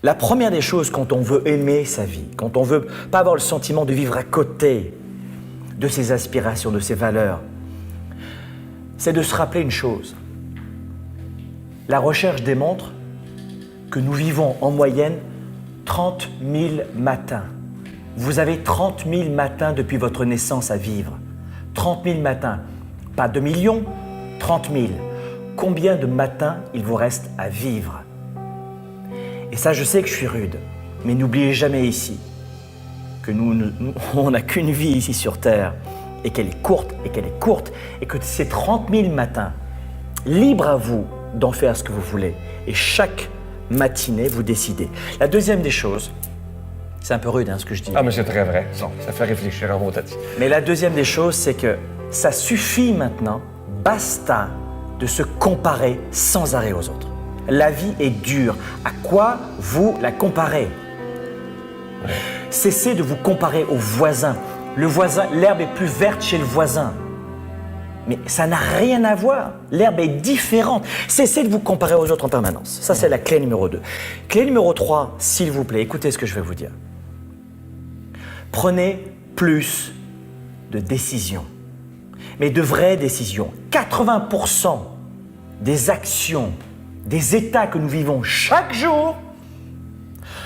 La première des choses quand on veut aimer sa vie, quand on veut pas avoir le sentiment de vivre à côté de ses aspirations, de ses valeurs, c'est de se rappeler une chose. La recherche démontre que nous vivons en moyenne 30 000 matins. Vous avez 30 000 matins depuis votre naissance à vivre. 30 000 matins, pas 2 millions, 30 000. Combien de matins il vous reste à vivre? Et ça, je sais que je suis rude, mais n'oubliez jamais ici que on n'a qu'une vie ici sur Terre et qu'elle est courte, et que ces 30 000 matins, libre à vous d'en faire ce que vous voulez. Et chaque matinée, vous décidez. La deuxième des choses, c'est un peu rude ce que je dis. Ah, mais c'est très vrai. Ça fait réfléchir à mon tati. Mais la deuxième des choses, c'est que ça suffit maintenant, basta, de se comparer sans arrêt aux autres. La vie est dure. À quoi vous la comparez? Cessez de vous comparer au voisin. Le voisin, l'herbe est plus verte chez le voisin. Mais ça n'a rien à voir. L'herbe est différente. Cessez de vous comparer aux autres en permanence. Ça, c'est la clé numéro 2. Clé numéro 3, s'il vous plaît, écoutez ce que je vais vous dire. Prenez plus de décisions. Mais de vraies décisions. 80% des actions, des états que nous vivons chaque jour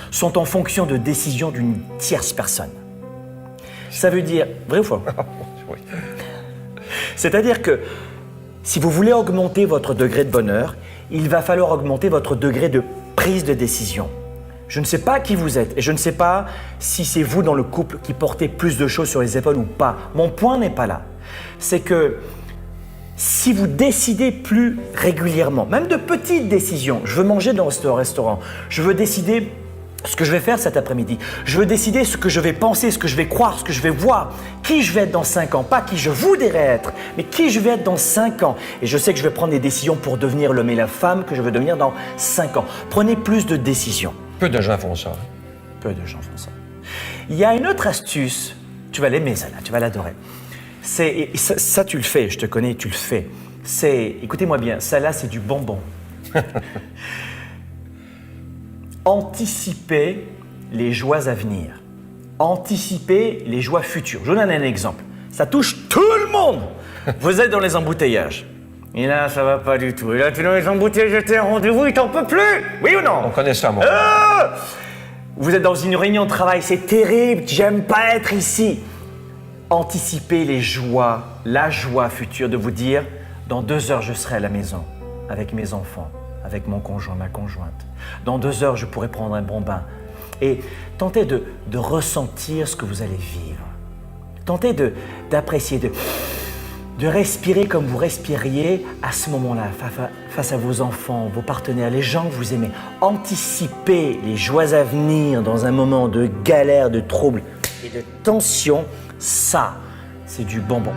sont en fonction de décisions d'une tierce personne. Ça veut dire, vrai ou faux? Oui. C'est-à-dire que si vous voulez augmenter votre degré de bonheur, il va falloir augmenter votre degré de prise de décision. Je ne sais pas qui vous êtes et je ne sais pas si c'est vous dans le couple qui portez plus de choses sur les épaules ou pas. Mon point n'est pas là. C'est que si vous décidez plus régulièrement, même de petites décisions, je veux manger dans ce restaurant, je veux décider ce que je vais faire cet après-midi, je veux décider ce que je vais penser, ce que je vais croire, ce que je vais voir, qui je vais être dans 5 ans, pas qui je voudrais être, mais qui je vais être dans 5 ans. Et je sais que je vais prendre des décisions pour devenir l'homme et la femme que je veux devenir dans 5 ans. Prenez plus de décisions. Peu de gens font ça. Peu de gens font ça. Il y a une autre astuce, tu vas l'aimer celle-là, tu vas l'adorer. Ça, tu le fais, je te connais, tu le fais. Écoutez-moi bien, celle-là, c'est du bonbon. Anticiper les joies à venir. Anticiper les joies futures. Je vous donne un exemple. Ça touche tout le monde. Vous êtes dans les embouteillages. Et là, ça va pas du tout. Et là, tu es dans les embouteillages, tu es en rendez-vous, il t'en peut plus. Oui ou non? On connaît ça, mon Vous êtes dans une réunion de travail, c'est terrible, j'aime pas être ici. Anticipez les joies, la joie future de vous dire, dans 2 heures, je serai à la maison avec mes enfants, avec mon conjoint, ma conjointe. Dans 2 heures, je pourrai prendre un bon bain. Et tentez de ressentir ce que vous allez vivre. Tentez d'apprécier, de respirer comme vous respiriez à ce moment-là, face à vos enfants, vos partenaires, les gens que vous aimez. Anticipez les joies à venir dans un moment de galère, de trouble et de tension. Ça, c'est du bonbon.